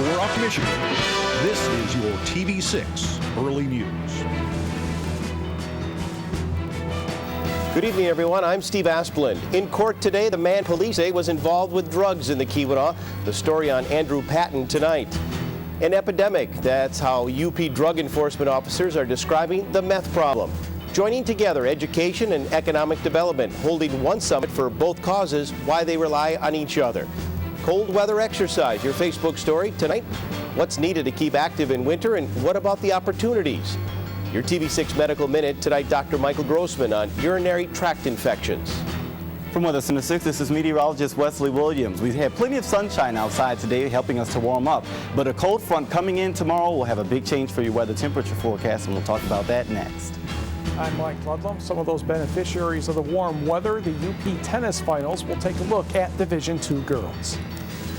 For Rock, Michigan, this is your TV6 Early News. Good evening, everyone. I'm Steve Asplund. In court today, the man police say was involved with drugs in the Keweenaw. The story on Andrew Patton tonight. An epidemic. That's how UP drug enforcement officers are describing the meth problem. Joining together education and economic development, holding one summit for both causes, why they rely on each other. Cold weather exercise, your Facebook story tonight. What's needed to keep active in winter, and what about the opportunities? Your TV6 Medical Minute tonight, Dr. Michael Grossman on urinary tract infections. From Weather Center 6, this is meteorologist Wesley Williams. We've had plenty of sunshine outside today, helping us to warm up. But a cold front coming in tomorrow will have a big change for your weather temperature forecast, and we'll talk about that next. I'm Mike Ludlam. Some of those beneficiaries of the warm weather, the UP tennis finals, will take a look at Division II girls.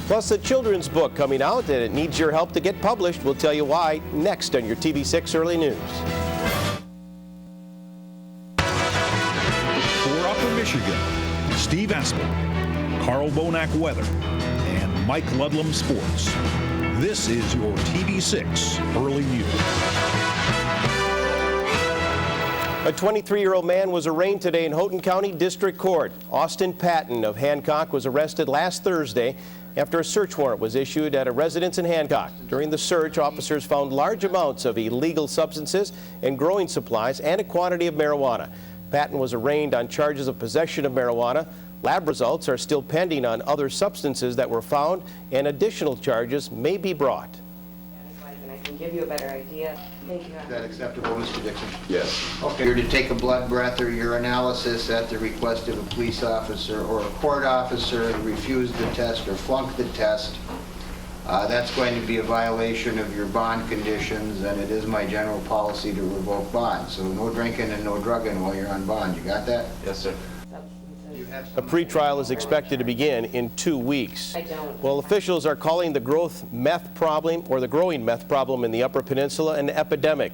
Plus, a children's book coming out, and it needs your help to get published. We'll tell you why next on your TV6 Early News. For Upper Michigan, Steve Asplund, Carl Bonack Weather, and Mike Ludlam Sports. This is your TV6 Early News. A 23-year-old man was arraigned today in Houghton County District Court. Austin Patton of Hancock was arrested last Thursday after a search warrant was issued at a residence in Hancock. During the search, officers found large amounts of illegal substances and growing supplies and a quantity of marijuana. Patton was arraigned on charges of possession of marijuana. Lab results are still pending on other substances that were found, and additional charges may be brought. I can give you a better idea. Thank you. Is that acceptable, Mr. Dixon? Yes. Okay. You're to take a blood breath or urinalysis at the request of a police officer or a court officer and refuse the test or flunk the test. That's going to be a violation of your bond conditions, and it is my general policy to revoke bond. So no drinking and no drugging while you're on bond. You got that? Yes, sir. A pretrial is expected to begin in 2 weeks. Well, officials are calling the growing meth problem in the Upper Peninsula an epidemic.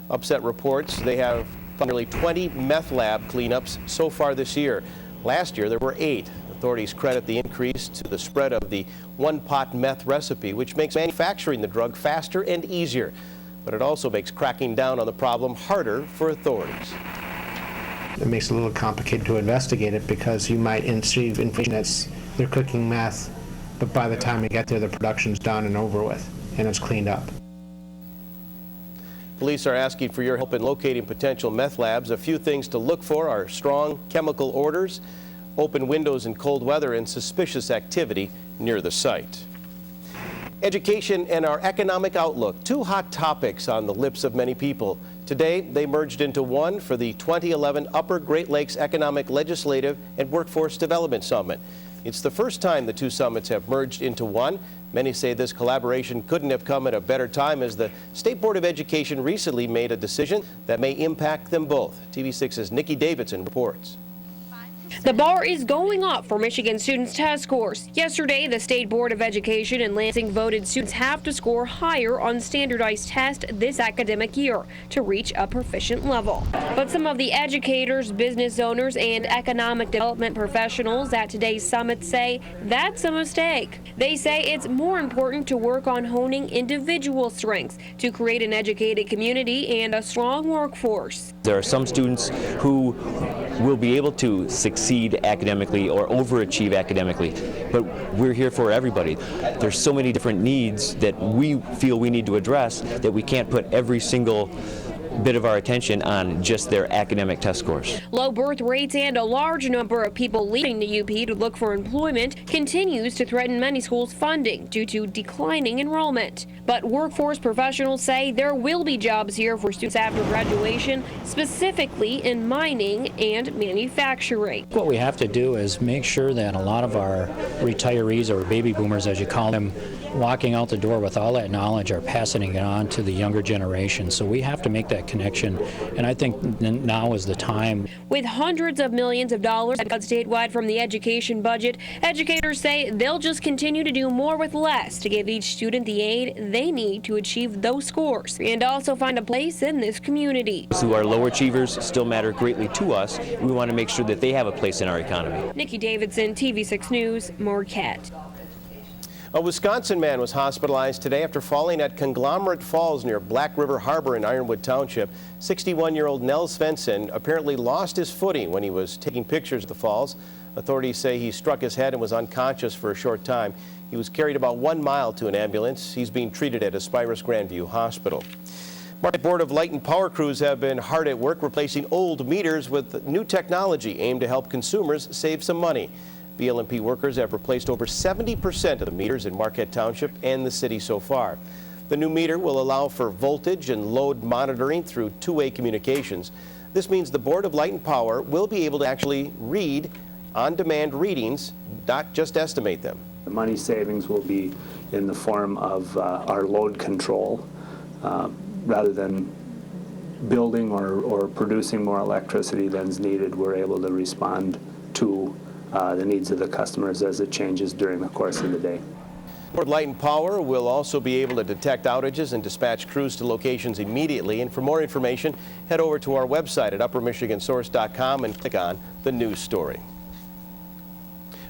Upset reports they have found nearly 20 meth lab cleanups so far this year. Last year there were 8. Authorities credit the increase to the spread of the one-pot meth recipe, which makes manufacturing the drug faster and easier. But it also makes cracking down on the problem harder for authorities. It makes it a little complicated to investigate it because you might receive information that they're cooking meth, but by the time you get there, the production's done and over with, and it's cleaned up. Police are asking for your help in locating potential meth labs. A few things to look for are strong chemical odors, open windows in cold weather, and suspicious activity near the site. Education and our economic outlook, 2 hot topics on the lips of many people. Today, they merged into one for the 2011 Upper Great Lakes Economic, Legislative, and Workforce Development Summit. It's the first time the 2 summits have merged into one. Many say this collaboration couldn't have come at a better time, as the State Board of Education recently made a decision that may impact them both. TV6's Nikki Davidson reports. The bar is going up for Michigan students' test scores. Yesterday, the State Board of Education in Lansing voted students have to score higher on standardized tests this academic year to reach a proficient level. But some of the educators, business owners, and economic development professionals at today's summit say that's a mistake. They say it's more important to work on honing individual strengths to create an educated community and a strong workforce. There are some students who will be able to succeed academically or overachieve academically, but we're here for everybody. There's so many different needs that we feel we need to address that we can't put every single bit of our attention on just their academic test scores. Low birth rates and a large number of people leaving the UP to look for employment continues to threaten many schools' funding due to declining enrollment. But workforce professionals say there will be jobs here for students after graduation, specifically in mining and manufacturing. What we have to do is make sure that a lot of our retirees, or baby boomers as you call them, walking out the door with all that knowledge are passing it on to the younger generation. So we have to make that connection, and I think now is the time. With hundreds of millions of dollars cut statewide from the education budget, educators say they'll just continue to do more with less to give each student the aid they need to achieve those scores and also find a place in this community. So our low achievers still matter greatly to us. We want to make sure that they have a place in our economy. Nikki Davidson, TV6 News, Marquette. A Wisconsin man was hospitalized today after falling at Conglomerate Falls near Black River Harbor in Ironwood Township. 61-year-old Nell Svensson apparently lost his footing when he was taking pictures of the falls. Authorities say he struck his head and was unconscious for a short time. He was carried about 1 mile to an ambulance. He's being treated at Aspirus Grandview Hospital. Market Board of Light and Power crews have been hard at work replacing old meters with new technology aimed to help consumers save some money. BLMP workers have replaced over 70% of the meters in Marquette Township and the city so far. The new meter will allow for voltage and load monitoring through two-way communications. This means the Board of Light and Power will be able to actually read on-demand readings, not just estimate them. The money savings will be in the form of our load control. Rather than building or producing more electricity than is needed, we're able to respond to the needs of the customers as it changes during the course of the day. Board Light and Power will also be able to detect outages and dispatch crews to locations immediately. And for more information, head over to our website at uppermichigansource.com and click on the news story.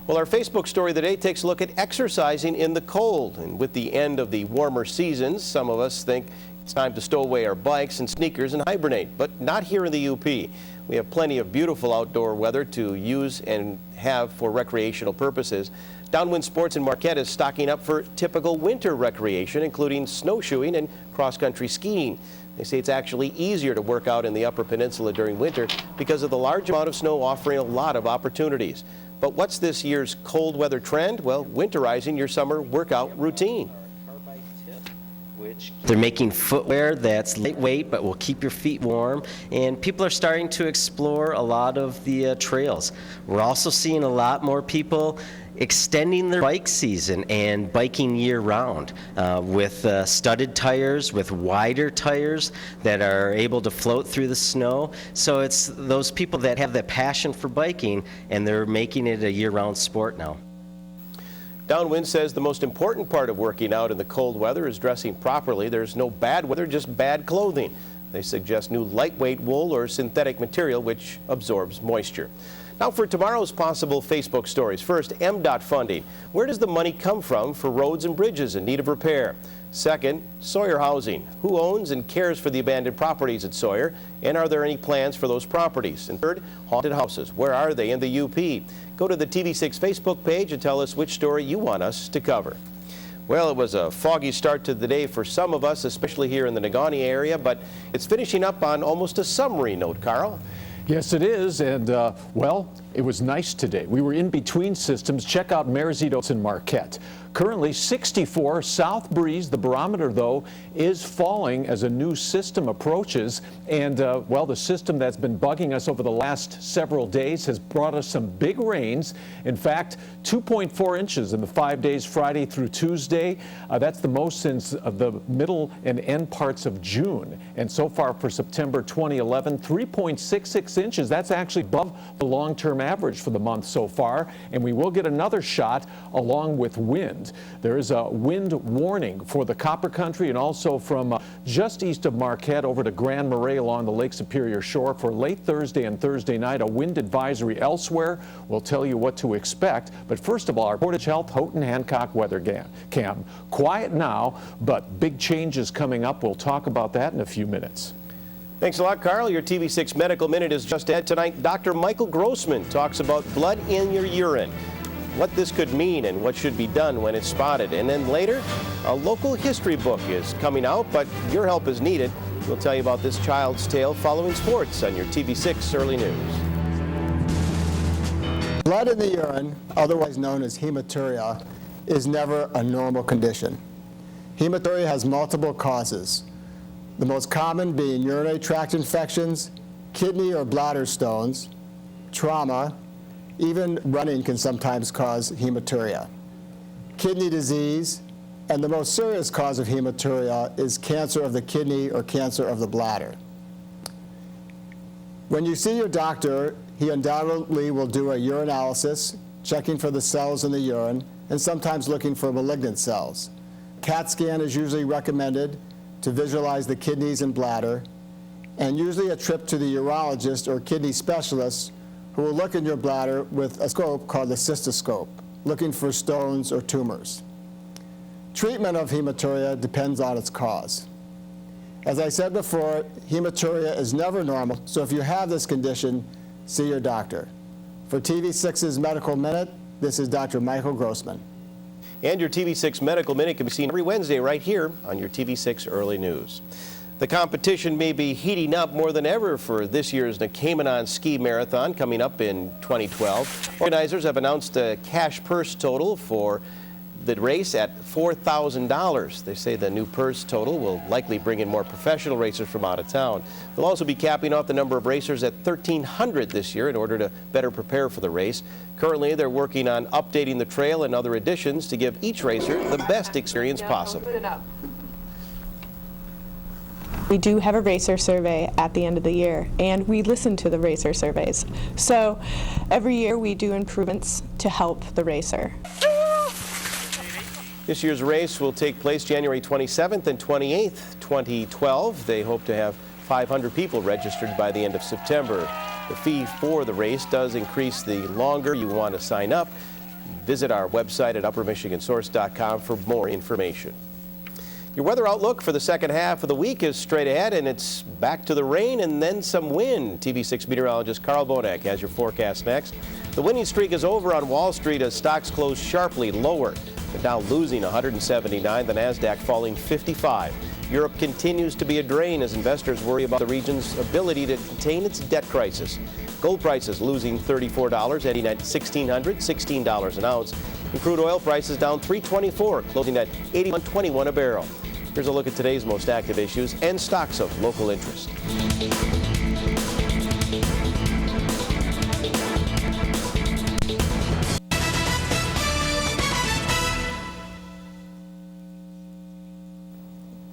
Well, our Facebook story of the day takes a look at exercising in the cold. And with the end of the warmer seasons, some of us think it's time to stow away our bikes and sneakers and hibernate, but not here in the UP. We have plenty of beautiful outdoor weather to use and have for recreational purposes. Downwind Sports in Marquette is stocking up for typical winter recreation, including snowshoeing and cross-country skiing. They say it's actually easier to work out in the Upper Peninsula during winter because of the large amount of snow offering a lot of opportunities. But what's this year's cold weather trend? Well, winterizing your summer workout routine. They're making footwear that's lightweight but will keep your feet warm, and people are starting to explore a lot of the trails. We're also seeing a lot more people extending their bike season and biking year-round with studded tires, with wider tires that are able to float through the snow. So it's those people that have that passion for biking, and they're making it a year-round sport now. Downwind says the most important part of working out in the cold weather is dressing properly. There's no bad weather, just bad clothing. They suggest new lightweight wool or synthetic material which absorbs moisture. Now for tomorrow's possible Facebook stories. First, MDOT funding. Where does the money come from for roads and bridges in need of repair? Second, Sawyer Housing. Who owns and cares for the abandoned properties at Sawyer? And are there any plans for those properties? And third, haunted houses. Where are they in the UP? Go to the TV6 Facebook page and tell us which story you want us to cover. Well, it was a foggy start to the day for some of us, especially here in the Negaunee area, but it's finishing up on almost a summery note, Carl. Yes, it is, and well, it was nice today. We were in between systems. Check out Marezitos in Marquette. Currently 64 south breeze. The barometer, though, is falling as a new system approaches. And, well, the system that's been bugging us over the last several days has brought us some big rains. In fact, 2.4 inches in the 5 days, Friday through Tuesday. That's the most since the middle and end parts of June. And so far for September 2011, 3.66 inches. That's actually above the long-term average for the month so far. And we will get another shot along with wind. There is a wind warning for the Copper Country and also from just east of Marquette over to Grand Marais along the Lake Superior shore for late Thursday and Thursday night. A wind advisory elsewhere. We'll tell you what to expect. But first of all, our Portage Health Houghton Hancock weather cam. Quiet now, but big changes coming up. We'll talk about that in a few minutes. Thanks a lot, Carl. Your TV6 Medical Minute is just ahead tonight. Dr. Michael Grossman talks about blood in your urine, what this could mean and what should be done when it's spotted. And then later, a local history book is coming out, but your help is needed. We'll tell you about this child's tale following sports on your TV6 Early News. Blood in the urine, otherwise known as hematuria, is never a normal condition. Hematuria has multiple causes, the most common being urinary tract infections, kidney or bladder stones, trauma. Even running can sometimes cause hematuria. Kidney disease, and the most serious cause of hematuria is cancer of the kidney or cancer of the bladder. When you see your doctor, he undoubtedly will do a urinalysis, checking for the cells in the urine, and sometimes looking for malignant cells. CAT scan is usually recommended to visualize the kidneys and bladder, and usually a trip to the urologist or kidney specialist who will look in your bladder with a scope called the cystoscope, looking for stones or tumors. Treatment of hematuria depends on its cause. As I said before, hematuria is never normal, so if you have this condition, see your doctor. For TV6's Medical Minute, this is Dr. Michael Grossman. And your TV6 Medical Minute can be seen every Wednesday right here on your TV6 Early News. The competition may be heating up more than ever for this year's Nakamanon Ski Marathon coming up in 2012. Organizers have announced a cash purse total for the race at $4,000. They say the new purse total will likely bring in more professional racers from out of town. They'll also be capping off the number of racers at 1,300 this year in order to better prepare for the race. Currently, they're working on updating the trail and other additions to give each racer the best experience possible. We do have a racer survey at the end of the year, and we listen to the racer surveys. So every year we do improvements to help the racer. This year's race will take place January 27th and 28th, 2012. They hope to have 500 people registered by the end of September. The fee for the race does increase the longer you want to sign up. Visit our website at uppermichigansource.com for more information. Your weather outlook for the second half of the week is straight ahead, and it's back to the rain and then some wind. TV6 meteorologist Carl Bonak has your forecast next. The winning streak is over on Wall Street as stocks close sharply lower. The Dow losing 179, the NASDAQ falling 55. Europe continues to be a drain as investors worry about the region's ability to contain its debt crisis. Gold prices losing $34, ending at $16 an ounce. And crude oil prices down $3.24, closing at $81.21 a barrel. Here's a look at today's most active issues and stocks of local interest.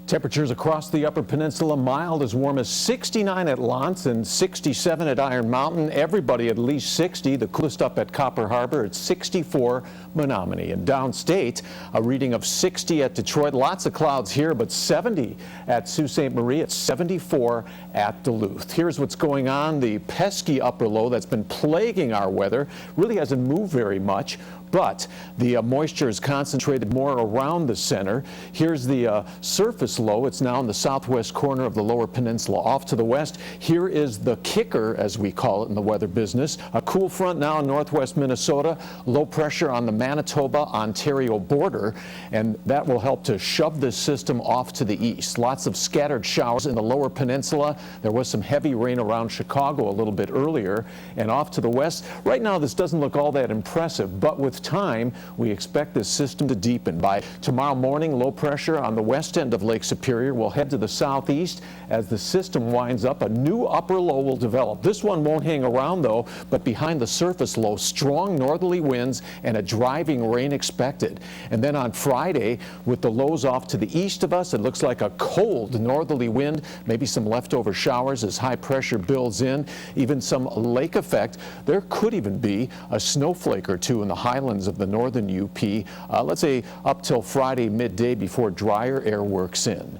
Temperatures across the Upper Peninsula mild, as warm as 69 at L'Anse and 67 at Iron Mountain. Everybody at least 60. The coolest up at Copper Harbor at 64 Menominee. And downstate, a reading of 60 at Detroit. Lots of clouds here, but 70 at Sault Ste. Marie, at 74 at Duluth. Here's what's going on. The pesky upper low that's been plaguing our weather really hasn't moved very much, but the moisture is concentrated more around the center. Here's the surface low. It's now in the southwest corner of the Lower Peninsula. Off to the west, here is the kicker, as we call it in the weather business. A cool front now in northwest Minnesota. Low pressure on the Manitoba-Ontario border, and that will help to shove this system off to the east. Lots of scattered showers in the Lower Peninsula. There was some heavy rain around Chicago a little bit earlier. And off to the west, right now this doesn't look all that impressive, but with time, we expect this system to deepen. By tomorrow morning, low pressure on the west end of Lake Superior will head to the southeast. As the system winds up, a new upper low will develop. This one won't hang around though, but behind the surface low, strong northerly winds and a driving rain expected. And then on Friday, with the lows off to the east of us, it looks like a cold northerly wind, maybe some leftover showers as high pressure builds in, even some lake effect. There could even be a snowflake or two in the highlands of the northern UP, let's say up till Friday midday before drier air works in.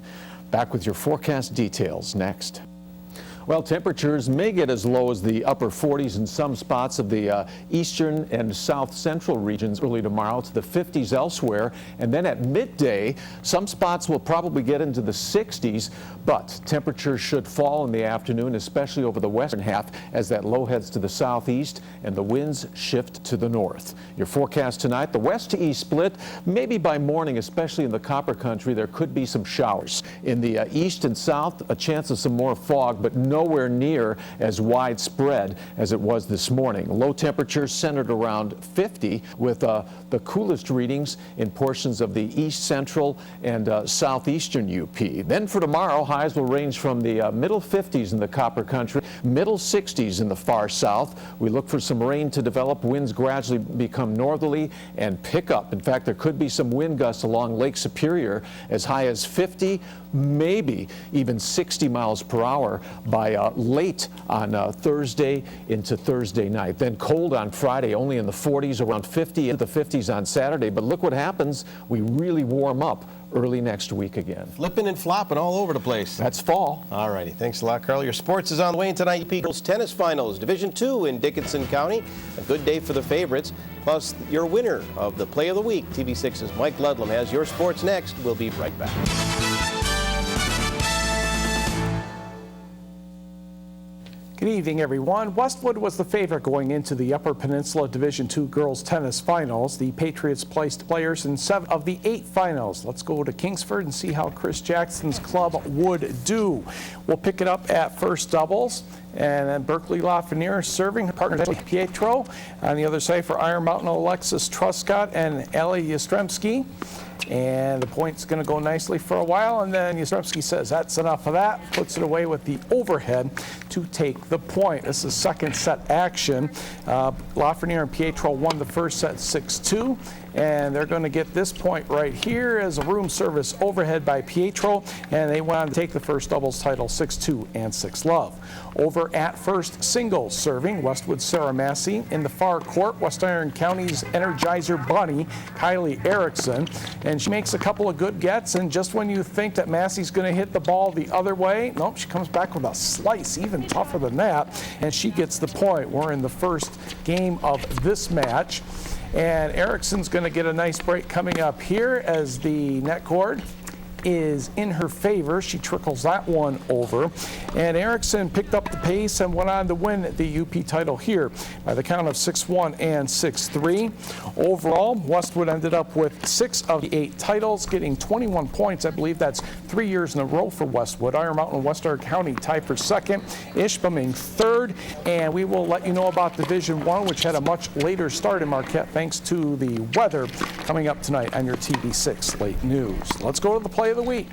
Back with your forecast details next. Well, temperatures may get as low as the upper 40s in some spots of the eastern and south central regions early tomorrow, to the 50s elsewhere. And then at midday, some spots will probably get into the 60s, but temperatures should fall in the afternoon, especially over the western half, as that low heads to the southeast and the winds shift to the north. Your forecast tonight, the west to east split, maybe by morning, especially in the Copper Country, there could be some showers. In the east and south, a chance of some more fog, but nowhere near as widespread as it was this morning. Low temperatures centered around 50, with the coolest readings in portions of the east central and southeastern UP. Then for tomorrow, highs will range from the middle 50s in the Copper Country, middle 60s in the far south. We look for some rain to develop, winds gradually become northerly and pick up. In fact, there could be some wind gusts along Lake Superior as high as 50, maybe even 60 miles per hour by late on Thursday into Thursday night. Then cold on Friday, only in the 40s, around 50 into the 50s on Saturday. But look what happens. We really warm up early next week again. Flipping and flopping all over the place. That's fall. All righty. Thanks a lot, Carl. Your sports is on the way tonight. UP Girls Tennis Finals, Division II in Dickinson County. A good day for the favorites. Plus, your winner of the Play of the Week. TV6's Mike Ludlam has your sports next. We'll be right back. Good evening, everyone. Westwood was the favorite going into the Upper Peninsula Division II Girls Tennis Finals. The Patriots placed players in 7 of the 8 finals. Let's go to Kingsford and see how Chris Jackson's club would do. We'll pick it up at first doubles. And then Berkeley Lafreniere serving, partner Pietro. On the other side for Iron Mountain, Alexis Truscott and Ellie Yastrzemski. And the point's going to go nicely for a while, and then Yastrzemski says that's enough of that, puts it away with the overhead to take the point. This is second set action. Lafreniere and Pietro won the first set 6-2, and they're going to get this point right here as a room service overhead by Pietro, and they went on to take the first doubles title 6-2 and 6-love. Over at first singles serving, Westwood's Sarah Massey. In the far court, West Iron County's Energizer Bunny, Kylie Erickson. And she makes a couple of good gets, and just when you think that Massey's going to hit the ball the other way, nope, she comes back with a slice, even tougher than that, and she gets the point. We're in the first game of this match. And Erickson's going to get a nice break coming up here as the net cord is in her favor. She trickles that one over. And Erickson picked up the pace and went on to win the UP title here by the count of 6-1 and 6-3. Overall, Westwood ended up with 6 of the 8 titles, getting 21 points. I believe that's 3 years in a row for Westwood. Iron Mountain and West Iron County tie for second, Ishpeming third, and we will let you know about Division I, which had a much later start in Marquette thanks to the weather, coming up tonight on your TV6 Late News. Let's go to the play of the week.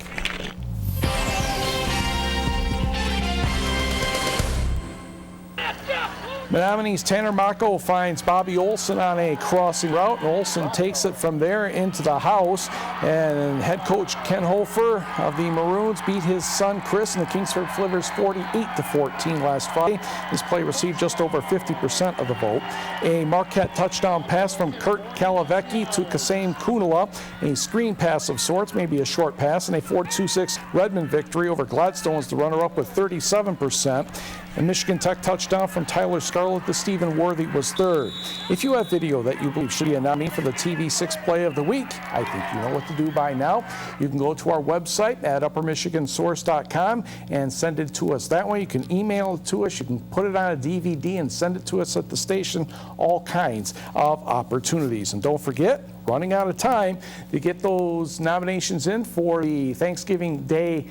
Menominee's Tanner Mocco finds Bobby Olson on a crossing route, and Olson takes it from there into the house. And head coach Ken Hofer of the Maroons beat his son Chris and the Kingsford Flivers 48-14 last Friday. This play received just over 50% of the vote. A Marquette touchdown pass from Kurt Kalavecki to Kassam Kunala, a screen pass of sorts, maybe a short pass, and a 4-2-6 Redmond victory over Gladstone's the runner-up with 37%. A Michigan Tech touchdown from Tyler Scarlett to Stephen Worthy was third. If you have video that you believe should be a nominee for the TV6 Play of the Week, I think you know what to do by now. You can go to our website at uppermichigansource.com and send it to us. That way you can email it to us, you can put it on a DVD and send it to us at the station. All kinds of opportunities. And don't forget, running out of time to get those nominations in for the Thanksgiving Day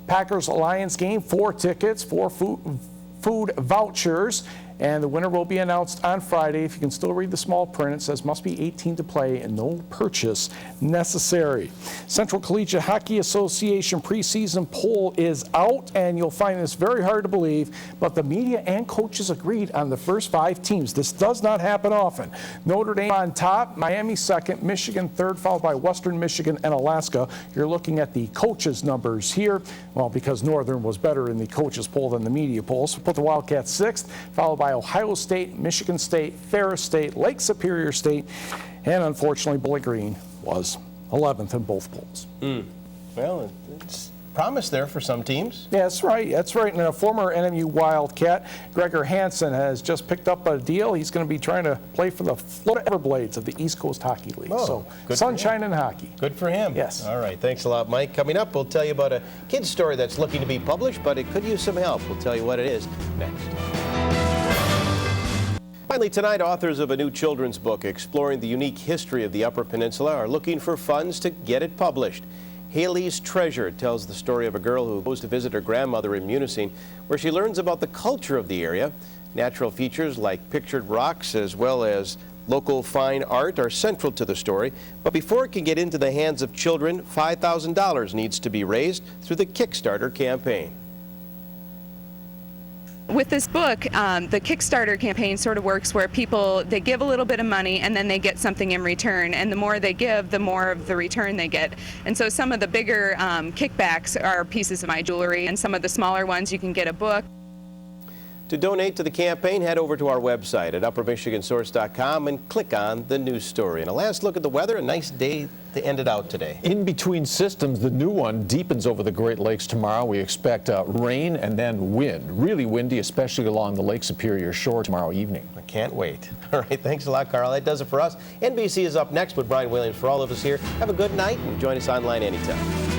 Packers-Lions game. 4 tickets, 4 food vouchers, and the winner will be announced on Friday. If you can still read the small print, it says must be 18 to play and no purchase necessary. Central Collegiate Hockey Association preseason poll is out, and you'll find this very hard to believe, but the media and coaches agreed on the first 5 teams. This does not happen often. Notre Dame on top, Miami second, Michigan third, followed by Western Michigan and Alaska. You're looking at the coaches' numbers here, well, because Northern was better in the coaches poll than the media poll. So put the Wildcats sixth, followed by Ohio State, Michigan State, Ferris State, Lake Superior State, and unfortunately Bowling Green was 11th in both polls. Well, it's promise there for some teams. Yeah, that's right. That's right. And a former NMU Wildcat, Gregor Hansen, has just picked up a deal. He's going to be trying to play for the Florida Everblades of the East Coast Hockey League. Oh, so good sunshine and hockey. Good for him. Yes. All right. Thanks a lot, Mike. Coming up, we'll tell you about a kid's story that's looking to be published, but it could use some help. We'll tell you what it is next. Finally tonight, authors of a new children's book exploring the unique history of the Upper Peninsula are looking for funds to get it published. Haley's Treasure tells the story of a girl who goes to visit her grandmother in Munising, where she learns about the culture of the area. Natural features like pictured rocks as well as local fine art are central to the story. But before it can get into the hands of children, $5,000 needs to be raised through the Kickstarter campaign. With this book, the Kickstarter campaign sort of works where people, they give a little bit of money and then they get something in return, and the more they give, the more of the return they get. And so some of the bigger kickbacks are pieces of my jewelry, and some of the smaller ones you can get a book. To donate to the campaign, head over to our website at uppermichigansource.com and click on the news story. And a last look at the weather, a nice day to end it out today. In between systems, the new one deepens over the Great Lakes tomorrow. We expect rain and then wind. Really windy, especially along the Lake Superior shore tomorrow evening. I can't wait. All right, thanks a lot, Carl. That does it for us. NBC is up next with Brian Williams. For all of us here, have a good night and join us online anytime.